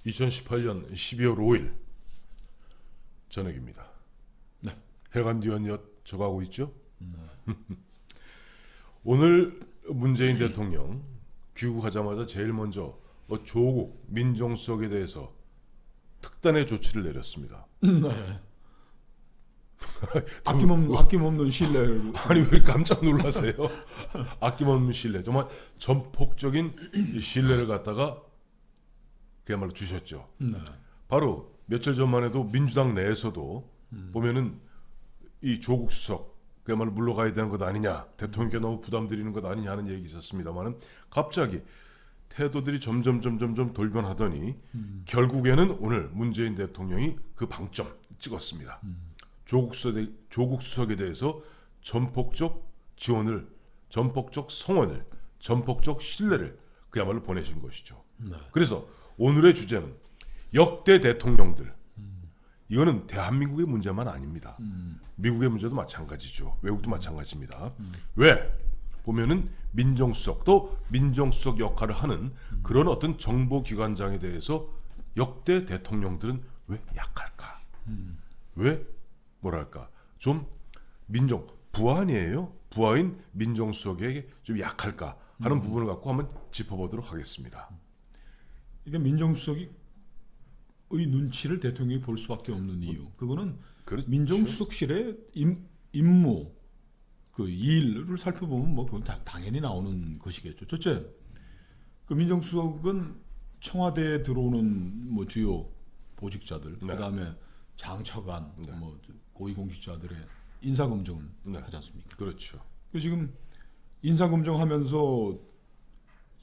2018년 12월 5일 저녁입니다. 네. 해가 뉘엿뉘엿 져가고 있죠. 오늘 문재인 대통령 귀국하자마자 제일 먼저 조국 민정수석에 대해서 특단의 조치를 내렸습니다. 네. 아낌없는 신뢰를. 아니 왜 깜짝 놀라세요? 아낌없는 신뢰, 정말 전폭적인 이 신뢰를 갖다가 그야말로 주셨죠. 네. 바로 며칠 전만 해도 민주당 내에서도 보면은 이 조국 수석 그야말로 물러가야 되는 것 아니냐, 대통령께 너무 부담 드리는 것 아니냐 하는 얘기 있었습니다만은 갑자기 태도들이 점점 돌변하더니 결국에는 오늘 문재인 대통령이 그 방점 찍었습니다. 조국 수석에 대해서 전폭적 지원을, 전폭적 성원을, 전폭적 신뢰를 그야말로 보내신 것이죠. 네. 그래서 오늘의 주제는 역대 대통령들. 이거는 대한민국의 문제만 아닙니다. 미국의 문제도 마찬가지죠. 외국도 마찬가지입니다. 왜? 보면은 민정수석, 또 민정수석 역할을 하는 그런 어떤 정보기관장에 대해서 역대 대통령들은 왜 약할까? 왜 뭐랄까 좀 부하이에요. 부하인 민정수석에게 좀 약할까 하는 부분을 갖고 한번 짚어보도록 하겠습니다. 이게 민정수석이 의 눈치를 대통령이 볼 수밖에 없는 이유. 그거는 그렇죠. 민정수석실의 임무, 그 일을 살펴보면 뭐 그건 당연히 나오는 것이겠죠. 첫째, 그 민정수석은 청와대에 들어오는 뭐 주요 보직자들, 네. 그다음에 장차관, 네. 뭐 고위공직자들의 인사검증을 네. 하지 않습니까? 그렇죠. 지금 인사검증하면서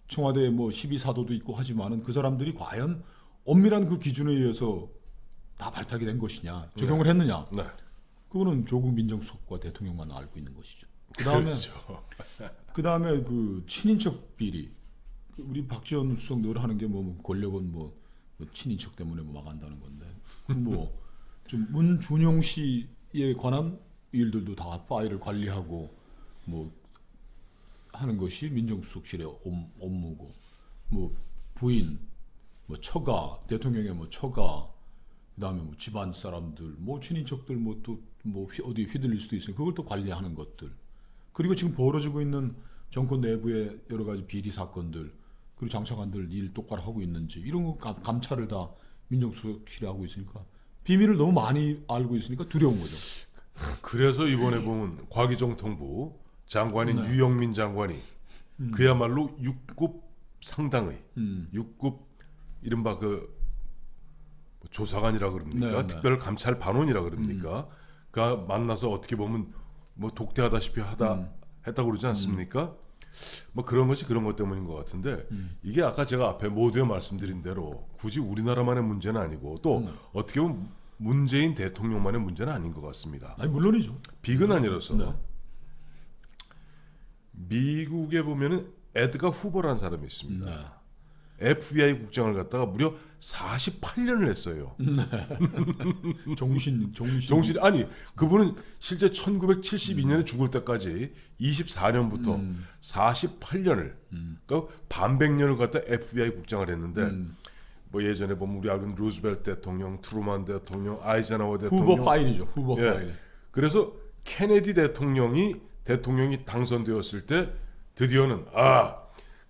청와대에 뭐 12사도도 있고 하지만은 그 사람들이 과연 엄밀한 그 기준에 의해서 다 발탁이 된 것이냐, 적용을 했느냐? 네. 그거는 조국 민정수석과 대통령만 알고 있는 것이죠. 그다음에 그렇죠. 그다음에 그 친인척 비리, 우리 박지원 수석 늘 하는 게 뭐 권력은 뭐 친인척 때문에 뭐 망한다는 건데, 뭐 좀 문준용 씨에 관한 일들도 다 파일을 관리하고 뭐 하는 것이 민정수석실의 업무고, 뭐 부인, 뭐 처가, 대통령의 뭐 처가, 그다음에 뭐 집안 사람들, 뭐 친인척들 뭐 또 뭐 어디 휘둘릴 수도 있으니 그걸 또 관리하는 것들, 그리고 지금 벌어지고 있는 정권 내부의 여러 가지 비리 사건들, 그리고 장차관들 일 똑바로 하고 있는지 이런 거 감찰을 다 민정수석실이 하고 있으니까 비밀을 너무 많이 알고 있으니까 두려운 거죠. 그래서 이번에 보면 과기정통부 장관인 네. 유영민 장관이 그야말로 6급 상당의 6급 이른바 그 조사관이라 그럽니까? 네, 특별 감찰 반원이라 그럽니까? 그 만나서 어떻게 보면 뭐 독대하다시피 했다고 그러지 않습니까? 뭐 그런 것이 그런 것 때문인 것 같은데, 이게 아까 제가 앞에 모두에 말씀드린 대로 굳이 우리나라만의 문제는 아니고 또 어떻게 보면 문재인 대통령만의 문제는 아닌 것 같습니다. 아니 물론이죠. 비근 아니라서 네. 미국에 보면은 에드가 후보라는 사람이 있습니다. 네. FBI 국장을 갖다가 무려 48년을 했어요. 정신 아니 그분은 실제 1972년에 죽을 때까지 24년부터 48년을 그러니까 반백년을 갖다 FBI 국장을 했는데 뭐 예전에 보면 우리 알고 있는 루즈벨트 대통령, 트루만 대통령, 아이젠하워 대통령, 후보 파일이죠. 후보 예. 파일. 그래서 케네디 대통령이 당선되었을 때 드디어는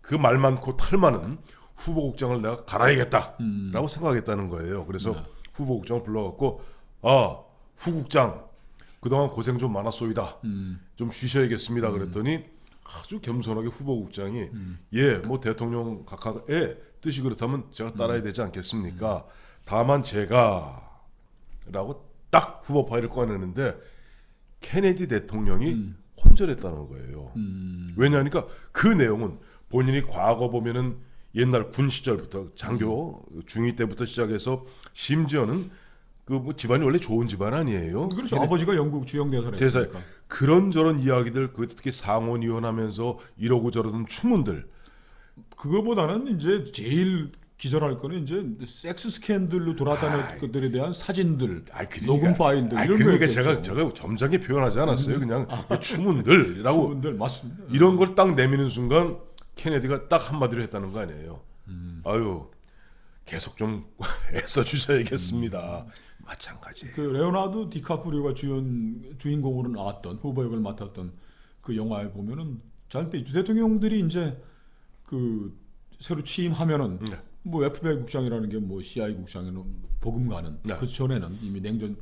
그 말 많고 탈 많은 후보국장을 내가 갈아야겠다라고 생각했다는 거예요. 그래서 네. 후보국장을 불러갖고 후국장 그동안 고생 좀 많았소이다. 좀 쉬셔야겠습니다. 그랬더니 아주 겸손하게 후보국장이 뭐 대통령 각하의 뜻이 그렇다면 제가 따라야 되지 않겠습니까? 다만 제가 라고 딱 후보 파일을 꺼내는데 케네디 대통령이 혼절했다는 거예요. 왜냐하니까 그 내용은 본인이 과거 보면은 옛날 군 시절부터 장교 중위 때부터 시작해서 심지어는 그 뭐 집안이 원래 좋은 집안 아니에요. 그렇죠. 아버지가 영국 주영 대사를 대사 했으니까. 그런저런 이야기들, 그 특히 상원의원하면서 이러고 저러던 추문들. 그거보다는 이제 제일 기절할 거는 이제 섹스 스캔들로 돌아다니는 것들에 대한 사진들, 녹음 파일들 이런 그러니까 거였겠죠. 제가 점잖게 표현하지 않았어요. 그냥 추문들이라고 추문들 맞습니다. 이런 걸 딱 내미는 순간 케네디가 딱 한마디로 했다는 거 아니에요. 아유 계속 좀 애써 주셔야겠습니다. 마찬가지. 그 레오나르도 디카프리오가 주인공으로 나왔던 후보 역을 맡았던 그 영화에 보면은 잘 때 대통령들이 이제 그 새로 취임하면은 네. 뭐 FBI 국장이라는 게 뭐 CIA 국장에는 버금가는 네. 그 전에는 이미 냉전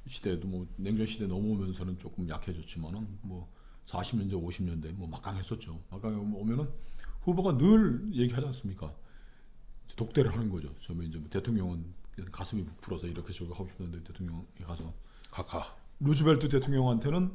시대도 뭐 냉전 시대 넘어오면서는 조금 약해졌지만은 뭐 40년대 50년대 뭐 막강했었죠. 막강해 오면은 후보가 늘 얘기하지 않습니까? 독대를 하는 거죠. 처음에 이제 뭐 대통령은 가슴이 부풀어서 이렇게 저렇게 하고 싶었는데 대통령이 가서 카카. 루즈벨트 대통령한테는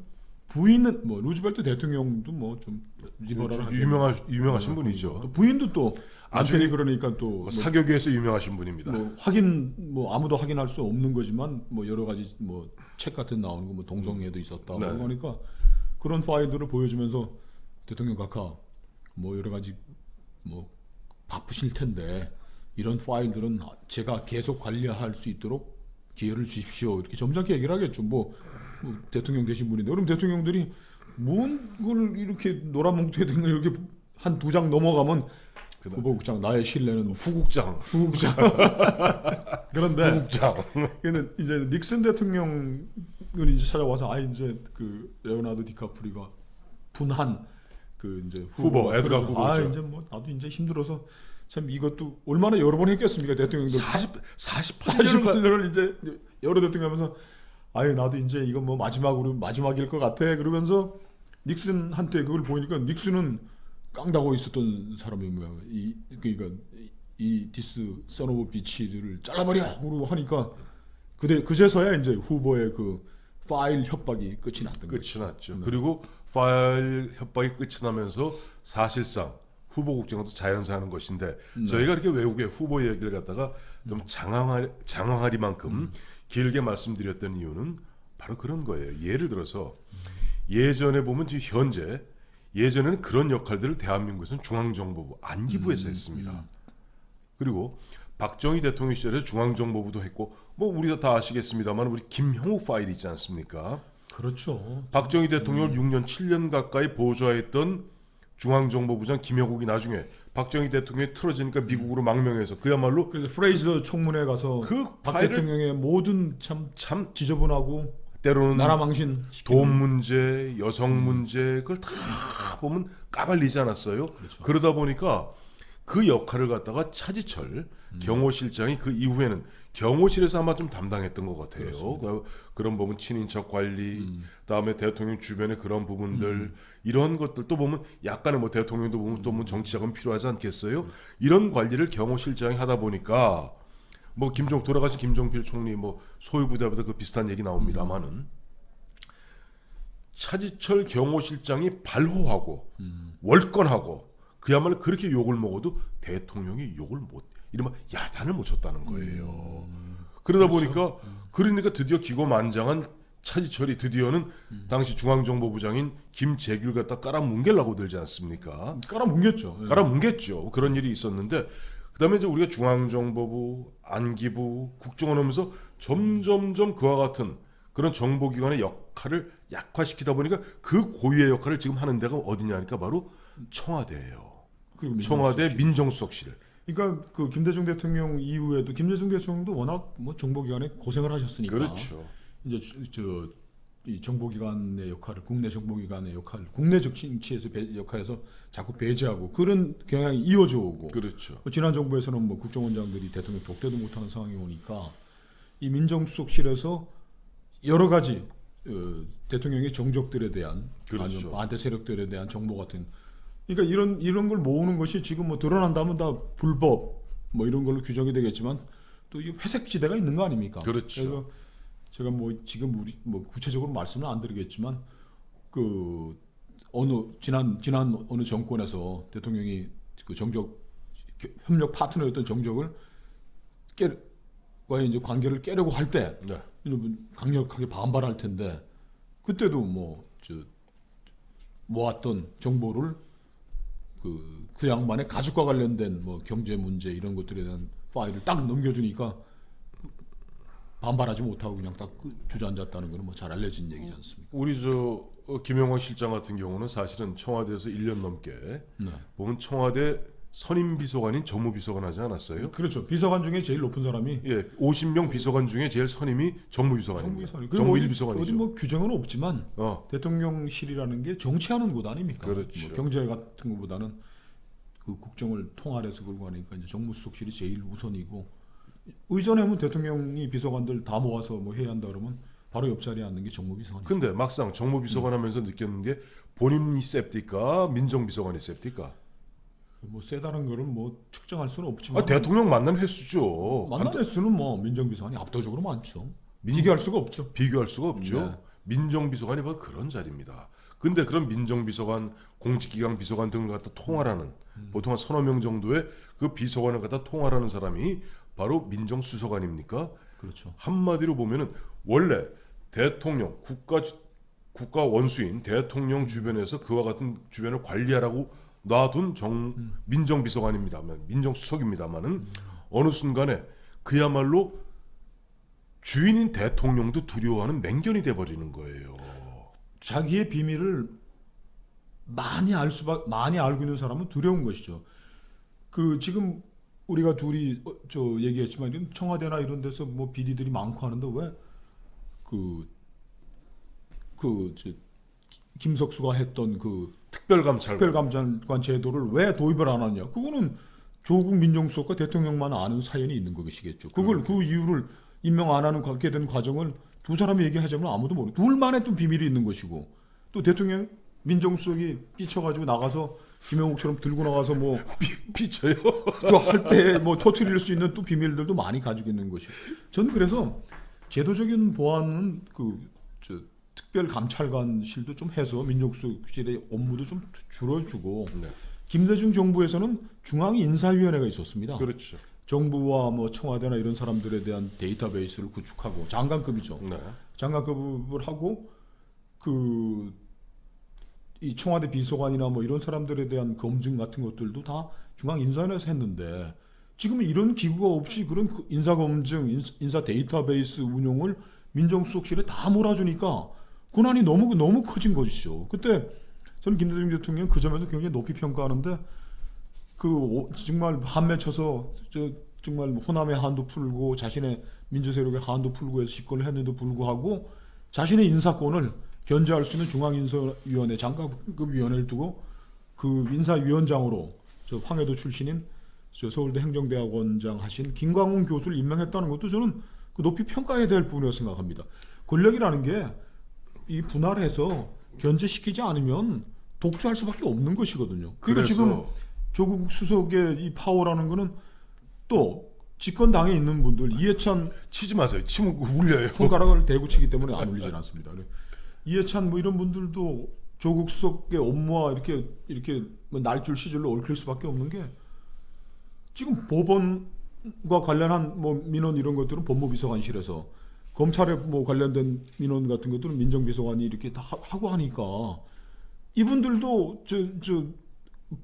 부인은 뭐 루즈벨트 대통령도 뭐 좀 리버럴한 유명하신 분이죠. 또 부인도 또 아주 남편이 그러니까 또 뭐 사교계에서 유명하신 분입니다. 뭐 확인 뭐 아무도 확인할 수 없는 거지만 뭐 여러 가지 뭐 책 같은 나오는 거 뭐 동성애도 있었다 네. 그러니까 그런 파일들을 보여주면서 대통령 각하 뭐 여러 가지 뭐 바쁘실 텐데 이런 파일들은 제가 계속 관리할 수 있도록 기회를 주십시오 이렇게 점잖게 얘기를 하겠죠. 뭐 대통령 되신 분인데 그럼 대통령들이 뭔 걸 이렇게 노란 몽투에 든 걸 이렇게 한 두 장 넘어가면 후보국장 나의 신뢰는 후국장. 후국장 그런데 후국장. 근데 이제 닉슨 대통령을 이제 찾아와서 이제 그 레오나르도 디카프리가 분한 그 이제 후보, 에드가 후보죠. 이제 뭐 나도 이제 힘들어서 참 이것도 얼마나 여러 번 했겠습니까 대통령도 48년을 48년을 이제 여러 대통령 하면서 나도 이제 이건 뭐 마지막일 것 같아 그러면서 닉슨한테 그걸 보니까 닉슨은 깡다고 있었던 사람이 뭐야 그러니까 이 디스 선 오브 비치들을 잘라버려 그러고 하니까 그제서야 이제 후보의 그 파일 협박이 끝이 났던 끝이 거죠. 났죠. 그리고 파일 협박이 끝이 나면서 사실상 후보국장도 자연사하는 것인데 저희가 이렇게 외국의 후보 얘기를 갖다가 좀 장황하리만큼 길게 말씀드렸던 이유는 바로 그런 거예요. 예를 들어서 예전에 보면 지금 현재 예전에는 그런 역할들을 대한민국에서는 중앙정보부 안기부에서 했습니다. 그리고 박정희 대통령 시절에 중앙정보부도 했고 뭐 우리가 다 아시겠습니다만 우리 김형욱 파일 있지 않습니까? 그렇죠. 박정희 대통령을 6년 7년 가까이 보좌했던 중앙정보부장 김형욱이 나중에 박정희 대통령이 틀어지니까 미국으로 망명해서 그야말로 그래서 프레이저 청문회 가서 그 박 파일을 대통령의 모든 참 지저분하고 때로는 나라 망신 돈 문제, 여성 문제 그걸 다 보면 까발리지 않았어요. 그렇죠. 그러다 보니까 그 역할을 갖다가 차지철 경호실장이 그 이후에는 경호실에서 아마 좀 담당했던 것 같아요. 그런 부분 친인척 관리, 그다음에 대통령 주변의 그런 부분들 이런 것들 또 보면 약간의 뭐 대통령도 보면 또 뭐 정치 자금 필요하지 않겠어요? 이런 관리를 경호실장이 하다 보니까 뭐 돌아가신 김종필 총리 뭐 소유부대보다 그 비슷한 얘기 나옵니다만은 차지철 경호실장이 발호하고 월권하고 그야말로 그렇게 욕을 먹어도 대통령이 욕을 이른바 야단을 못 쳤다는 거예요. 그러다 보니까 그러니까 드디어 기고만장한 차지철이 드디어는 당시 중앙정보부장인 김재규를 갖다 깔아뭉개려고 들지 않습니까? 깔아뭉갰죠. 깔아뭉갰죠. 그런 일이 있었는데 그다음에 이제 우리가 중앙정보부, 안기부, 국정원 하면서 점점점 그와 같은 그런 정보기관의 역할을 약화시키다 보니까 그 고유의 역할을 지금 하는 데가 어디냐니까 바로 청와대예요. 그리고 청와대 민정수석실. 그러니까 그 김대중 대통령 이후에도 김대중 대통령도 워낙 뭐 정보기관에 고생을 하셨으니까 그렇죠. 이제 이 정보기관의 역할을 국내 정보기관의 역할, 국내 정치에서 역할에서 자꾸 배제하고 그런 경향이 이어져 오고. 그렇죠. 지난 정부에서는 뭐 국정원장들이 대통령 독대도 못하는 상황이 오니까 이 민정수석실에서 여러 가지 대통령의 정적들에 대한 그렇죠. 아니면 반대 세력들에 대한 정보 같은. 그러니까 이런 걸 모으는 것이 지금 뭐 드러난다면 다 불법 뭐 이런 걸로 규정이 되겠지만 또 이 회색지대가 있는 거 아닙니까? 그렇죠. 그래서 제가 뭐 지금 우리 뭐 구체적으로 말씀은 안 드리겠지만 그 지난 어느 정권에서 대통령이 그 협력 파트너였던 정적을 과의 이제 관계를 깨려고 할 때 네. 강력하게 반발할 텐데 그때도 모았던 정보를 그 양반의 가족과 관련된 뭐 경제 문제 이런 것들에 대한 파일을 딱 넘겨주니까 반발하지 못하고 그냥 딱 주저앉았다는 거는 뭐 잘 알려진 얘기지 않습니까? 우리 김영환 실장 같은 경우는 사실은 청와대에서 1년 넘게 네. 보면 청와대 선임 비서관인 정무비서관 하지 않았어요? 그렇죠. 비서관 중에 제일 높은 사람이 예, 50명 비서관 중에 제일 선임이 정무비서관입니다. 정무 1비서관이죠. 어디 뭐 규정은 없지만 어, 대통령실이라는 게 정치하는 곳 아닙니까? 그렇죠. 뭐 경제 같은 것보다는 그 국정을 통할해서 끌고 가니까 이제 정무수석실이 제일 우선이고, 의전하면 대통령이 비서관들 다 모아서 뭐 해야 한다 그러면 바로 옆자리에 앉는 게 정무비서관이죠. 근데 막상 정무비서관 하면서 느꼈는 게 본인이 셉니까? 민정비서관이 셉니까? 뭐 세다는 거를 뭐 측정할 수는 없지만 대통령 만난 횟수죠. 만난 횟수는 뭐 민정비서관이 압도적으로 많죠. 민- 비교할 수가 없죠. 비교할 수가 없죠. 네. 민정비서관이 바로 그런 자리입니다. 근데 그런 민정비서관, 공직기강 비서관 등을 갖다 통할하는 보통 한 서너 명 정도의 그 비서관을 갖다 통할하는 사람이 바로 민정수석관입니까? 그렇죠. 한마디로 보면은 원래 대통령 국가 원수인 대통령 주변에서 그와 같은 주변을 관리하라고 놔둔 민정비서관입니다만 민정수석입니다만은 어느 순간에 그야말로 주인인 대통령도 두려워하는 맹견이 돼 버리는 거예요. 자기의 비밀을 많이 알고 있는 사람은 두려운 것이죠. 그 지금 우리가 둘이 저 얘기했지만 이런 청와대나 이런 데서 뭐 비리들이 많고 하는데 왜 김석수가 했던 그 특별감찰관. 특별감찰관 제도를 왜 도입을 안 하냐? 그거는 조국 민정수석과 대통령만 아는 사연이 있는 것이겠죠. 그 이유를 임명 안 하는 갖게 된 과정을 두 사람이 얘기하자면 아무도 모르고 둘만의 또 비밀이 있는 것이고, 또 대통령 민정수석이 삐쳐가지고 나가서 김영욱처럼 들고 나가서 뭐 피쳐요. 할 때 뭐 터트릴 수 있는 또 비밀들도 많이 가지고 있는 것이고, 저는 그래서 제도적인 보안은 특별감찰관실도 좀 해서 민정수석실의 업무도 좀 줄여주고, 네. 김대중 정부에서는 중앙인사위원회가 있었습니다. 그렇죠. 정부와 뭐 청와대나 이런 사람들에 대한 데이터베이스를 구축하고, 장관급이죠. 네. 장관급을 하고 이 청와대 비서관이나 뭐 이런 사람들에 대한 검증 같은 것들도 다 중앙인사위원회에서 했는데, 지금은 이런 기구가 없이 그런 인사검증, 인사 데이터베이스 운용을 민정수석실에 다 몰아주니까 권한이 너무 커진 것이죠. 그때 저는 김대중 대통령 그 점에서 굉장히 높이 평가하는데, 정말 한 맺혀서 정말 호남의 한도 풀고 자신의 민주세력의 한도 풀고 해서 집권을 했는데도 불구하고 자신의 인사권을 견제할 수 있는 중앙인사위원회 장관급 위원회를 두고 그 인사위원장으로 황해도 출신인 서울대 행정대학원장 하신 김광훈 교수를 임명했다는 것도 저는 높이 평가해야 될 부분이라고 생각합니다. 권력이라는 게 이 분할해서 견제시키지 않으면 독주할 수밖에 없는 것이거든요. 그러니까 지금 조국 수석의 이 파워라는 거는 또 집권당에 있는 분들, 이해찬 치지 마세요. 치면 울려요. 손가락을 대고 치기 때문에 안 울리진 않습니다. 이해찬 뭐 이런 분들도 조국 수석의 업무와 이렇게 뭐 날줄 시줄로 얽힐 수밖에 없는 게, 지금 법원과 관련한 뭐 민원 이런 것들은 법무비서관실에서, 검찰에 뭐 관련된 민원 같은 것들은 민정비서관이 이렇게 다 하고 하니까, 이분들도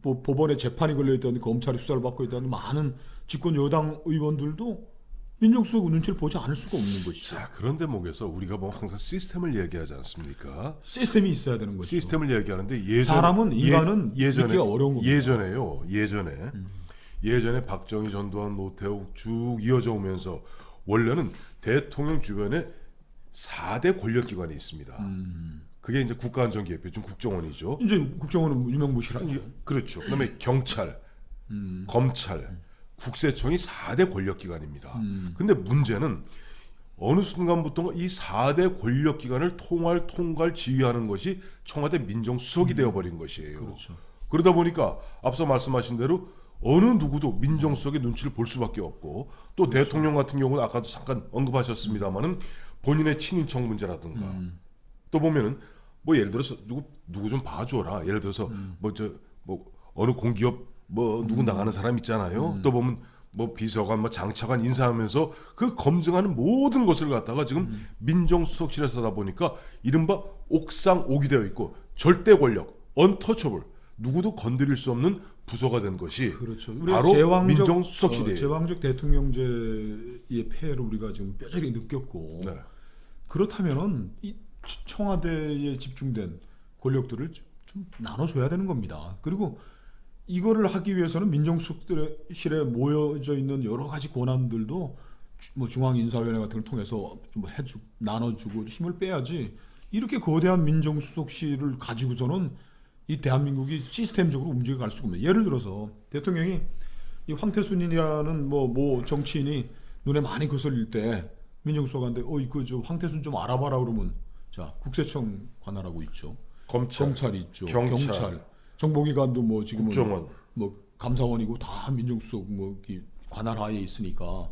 뭐 법원에 재판이 걸려 있다는, 검찰이 수사를 받고 있다는 많은 집권 여당 의원들도 민정수석 눈치를 보지 않을 수가 없는 것이죠. 자, 그런 대목에서 우리가 뭐 항상 시스템을 얘기하지 않습니까? 시스템이 있어야 되는 것이죠. 시스템을 얘기하는데 사람은 인간은 믿기가 어려운 겁니다. 예전에 박정희, 전두환, 노태우 쭉 이어져 오면서 원래는 대통령 주변에 4대 권력기관이 있습니다. 그게 이제 국가안전기획부, 좀 국정원이죠. 이제 국정원은 유명무실하죠. 그렇죠. 그다음에 경찰, 검찰, 국세청이 4대 권력기관입니다. 근데 문제는 어느 순간부터 이 4대 권력기관을 통괄 지휘하는 것이 청와대 민정수석이 되어버린 것이에요. 그렇죠. 그러다 보니까 앞서 말씀하신 대로 어느 누구도 민정수석의 눈치를 볼 수밖에 없고, 또 그렇죠. 대통령 같은 경우는 아까도 잠깐 언급하셨습니다마는 본인의 친인척 문제라든가, 또 보면은 뭐 예를 들어서 누구 좀 봐줘라, 예를 들어서 뭐 어느 공기업 뭐 누구 나가는 사람 있잖아요. 또 보면 뭐 비서관, 뭐 장차관 인사하면서 그 검증하는 모든 것을 갖다가 지금 민정수석실에서 하다 보니까 이른바 옥상옥이 되어 있고, 절대 권력, 언터처블, 누구도 건드릴 수 없는 부서가 된 것이 그렇죠. 바로 민정수석실이에요. 제왕적 대통령제의 폐해를 우리가 지금 뼈저리 느꼈고, 네. 그렇다면은 이 청와대에 집중된 권력들을 좀 나눠줘야 되는 겁니다. 그리고 이거를 하기 위해서는 민정수석실에 모여져 있는 여러 가지 권한들도 뭐 중앙인사위원회 같은 걸 통해서 좀 나눠주고 힘을 빼야지. 이렇게 거대한 민정수석실을 가지고서는 이 대한민국이 시스템적으로 움직여갈 수가 없는. 예를 들어서 대통령이 이 황태순이라는 뭐 정치인이 눈에 많이 거슬릴 때 민정수석한테 저 황태순 좀 알아봐라 그러면 자 국세청 관할하고 있죠. 검찰이 있죠. 경찰. 정보기관도 뭐 지금은 국정원, 뭐 감사원이고 다 민정수석 뭐 관할하에 있으니까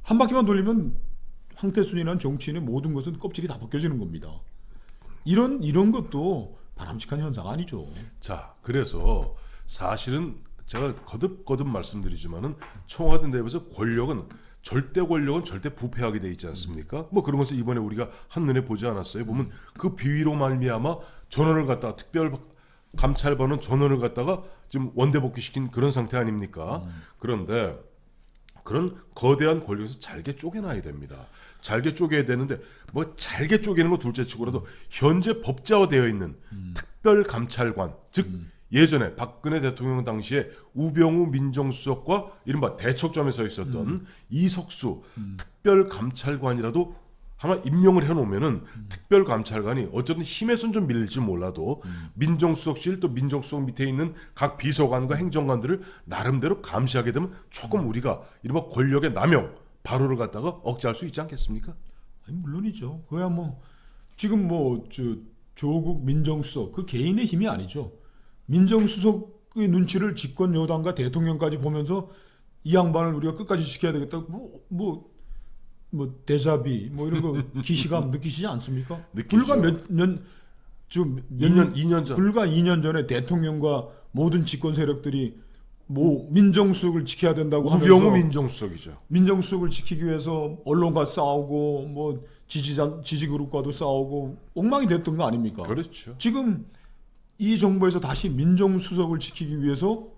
한 바퀴만 돌리면 황태순이라는 정치인의 모든 것은 껍질이 다 벗겨지는 겁니다. 이런 것도 바람직한 현상 아니죠. 자, 그래서 사실은 제가 거듭 말씀드리지만은 청와대 내부에서 절대 권력은 절대 부패하게 돼 있지 않습니까? 뭐 그런 것을 이번에 우리가 한눈에 보지 않았어요. 보면 그 비위로 말미암아 전원을 갖다가 특별 감찰반은 전원을 갖다가 지금 원대복귀 시킨 그런 상태 아닙니까? 그런데 그런 거대한 권력에서 잘게 쪼개놔야 됩니다. 잘게 쪼개야 되는데 뭐 잘게 쪼개는 거 둘째치고라도 현재 법제화되어 있는 특별감찰관, 즉 예전에 박근혜 대통령 당시에 우병우 민정수석과 이른바 대척점에 서 있었던 이석수 특별감찰관이라도 하나 임명을 해놓으면은 특별감찰관이 어쨌든 힘에선 좀 밀릴지 몰라도 민정수석실 또 민정수석 밑에 있는 각 비서관과 행정관들을 나름대로 감시하게 되면 조금 우리가 이른바 권력의 남용 발효를 갖다가 억제할 수 있지 않겠습니까? 아니, 물론이죠. 그야 뭐 지금 조국 민정수석 그 개인의 힘이 아니죠. 민정수석의 눈치를 집권 여당과 대통령까지 보면서 이 양반을 우리가 끝까지 지켜야 되겠다. 뭐 데자비 뭐 이런 거 기시감 느끼시지 않습니까? 느끼죠. 불과 좀 2년 전. 불과 2년 전에 대통령과 모든 집권 세력들이 뭐 민정수석을 지켜야 된다고 우병우 하면서 민정수석이죠. 민정수석을 지키기 위해서 언론과 싸우고 뭐 지지그룹과도 싸우고 엉망이 됐던 거 아닙니까? 그렇죠. 지금 이 정부에서 다시 민정수석을 지키기 위해서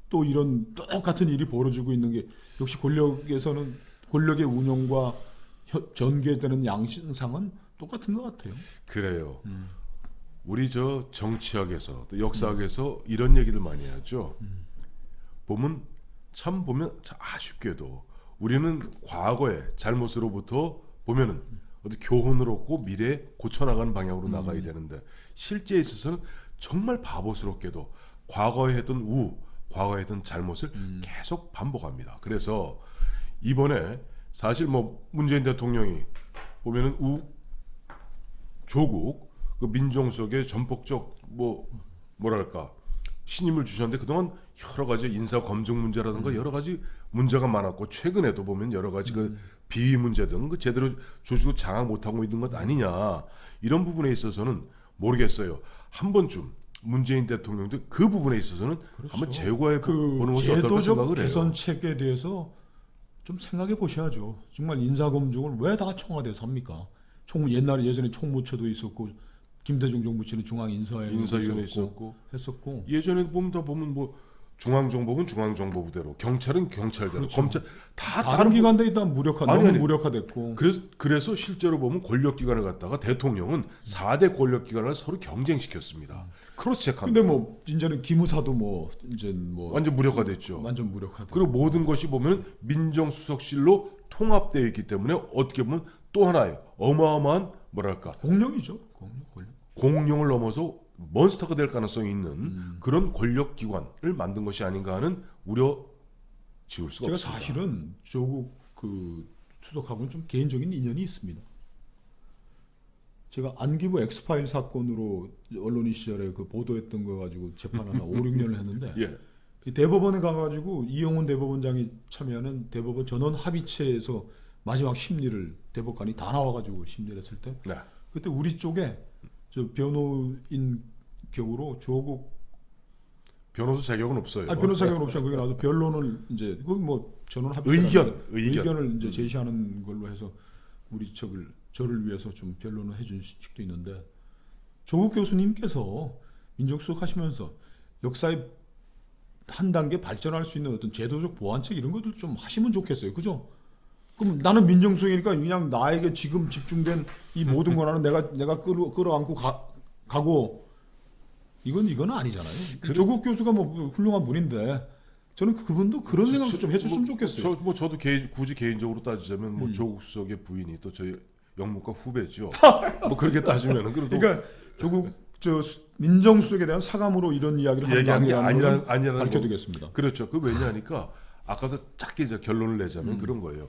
또 이런 똑같은 일이 벌어지고 있는 게 역시 권력의 운영과 전개되는 양상은 똑같은 것 같아요. 그래요. 우리 정치학에서 또 역사학에서 이런 얘기를 많이 하죠. 보면 참 아쉽게도 우리는 과거의 잘못으로부터 보면은 어떤 교훈을 얻고 미래에 고쳐나가는 방향으로 나가야 되는데 실제에 있어서는 정말 바보스럽게도 과거에 했던 과거에 했던 잘못을 계속 반복합니다. 그래서 이번에 사실 뭐 문재인 대통령이 보면은 조국 그 민정수석의 전폭적 뭐랄까 신임을 주셨는데 그동안 여러 가지 인사 검증 문제라든가 여러 가지 문제가 많았고 최근에도 보면 여러 가지 그 비위 문제 등 그 제대로 조직을 장악 못하고 있는 것 아니냐 이런 부분에 있어서는 모르겠어요. 한 번쯤 문재인 대통령도 그 부분에 있어서는 그렇죠. 한번 제고해 보는 것이 어떨까 제도적 생각을 해요. 개선책에 대해서 좀 생각해 보셔야죠. 정말 인사검증을 왜 다 청와대에서 합니까? 예전에 총무처도 있었고 김대중 정부치는 인사위원회 있었고 했었고 예전에 보면 뭐 중앙정보부는 중앙정보부대로 경찰은 경찰대로 그렇죠. 검찰 다 다른 기관들이 다 너무 아니. 무력화됐고 그래서 실제로 보면 권력기관을 갖다가 대통령은 4대 권력기관을 서로 경쟁시켰습니다. 크로스체크합니다. 근데 뭐 이제는 기무사도 이제 완전 무력화됐죠. 완전 무력화됐고 그리고 모든 것이 보면 민정수석실로 통합되어 있기 때문에 어떻게 보면 또 하나의 어마어마한 뭐랄까 공룡이죠. 권력. 공룡을 넘어서 몬스터가 될 가능성이 있는 그런 권력기관을 만든 것이 아닌가 하는 우려 지울 수가 제가 없습니다. 사실은 조국 그 수석하고는 좀 개인적인 인연이 있습니다. 제가 안기부 엑스파일 사건으로 언론인 시절에 그 보도했던 거 가지고 재판 하나 5, 6년을 했는데 예. 이 대법원에 가가지고 이영훈 대법원장이 참여하는 대법원 전원 합의체에서 마지막 심리를 대법관이 다 나와가지고 심리를 했을 때 네. 그때 우리 쪽에 저 변호인 격으로 조국 변호사 자격은 없어요. 변호사 자격은 없지만 거기 나와서 변론을 이제 거기 뭐 전원 의견을 이제 제시하는 걸로 해서 우리 저를 위해서 좀 변론을 해준 식도 있는데 조국 교수님께서 민정수석 하시면서 역사에 한 단계 발전할 수 있는 어떤 제도적 보완책 이런 것들 좀 하시면 좋겠어요. 그죠? 그럼 나는 민정수석이니까 그냥 나에게 지금 집중된 이 모든 권한은 내가 끌어안고 가고 이건 아니잖아요. 조국 교수가 뭐 훌륭한 분인데 저는 그분도 그런 생각도 좀 해줬으면 좋겠어요. 저도 굳이 개인적으로 따지자면 뭐 조국 수석의 부인이 또 저희 영문과 후배죠. 뭐 그렇게 따지면은 그래도 그러니까 조국 민정수석에 대한 사감으로 이런 이야기를 얘기하는 게 아니라는 아니라는 밝혀두겠습니다. 그렇죠. 그 왜냐하니까 아까도 짧게 이제 결론을 내자면 그런 거예요.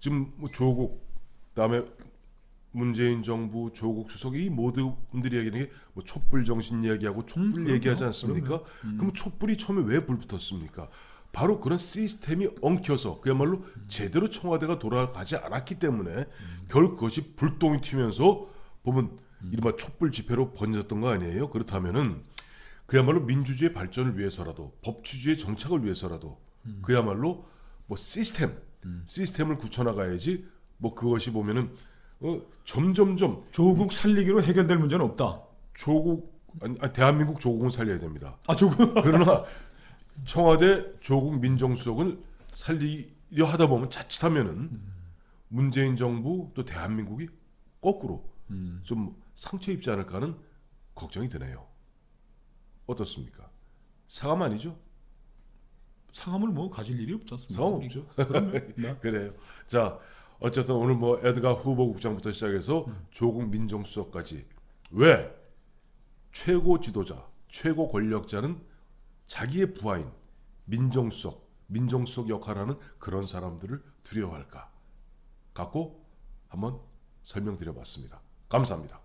지금 뭐 조국 그다음에 문재인 정부 조국 수석이 이 모든 분들이 얘기하는 게 뭐 촛불 정신 얘기하고 촛불 그럼요. 얘기하지 않습니까? 그럼 촛불이 처음에 왜 불붙었습니까? 바로 그런 시스템이 엉켜서 그야말로 제대로 청와대가 돌아가지 않았기 때문에 결국 그것이 불똥이 튀면서 보면 이른바 촛불 집회로 번졌던 거 아니에요? 그렇다면은 그야말로 민주주의 발전을 위해서라도 법치주의 정착을 위해서라도 그야말로 뭐 시스템을 굳혀나가야지 뭐 그것이 보면은 점점점 조국 살리기로 해결될 문제는 없다. 대한민국 조국은 살려야 됩니다. 아 조국 그러나 청와대 조국 민정수석을 살리려 하다 보면 자칫하면은 문재인 정부 또 대한민국이 거꾸로 좀 상처 입지 않을까 하는 걱정이 드네요. 어떻습니까? 사과만 아니죠? 상함을 뭐 가질 일이 없지 않습니까? 상관 없죠. 그러면, 네. 그래요. 자, 어쨌든 오늘 뭐 에드가 후보국장부터 시작해서 조국 민정수석까지 왜 최고 지도자, 최고 권력자는 자기의 부하인 민정수석 역할하는 그런 사람들을 두려워할까 갖고 한번 설명드려봤습니다. 감사합니다.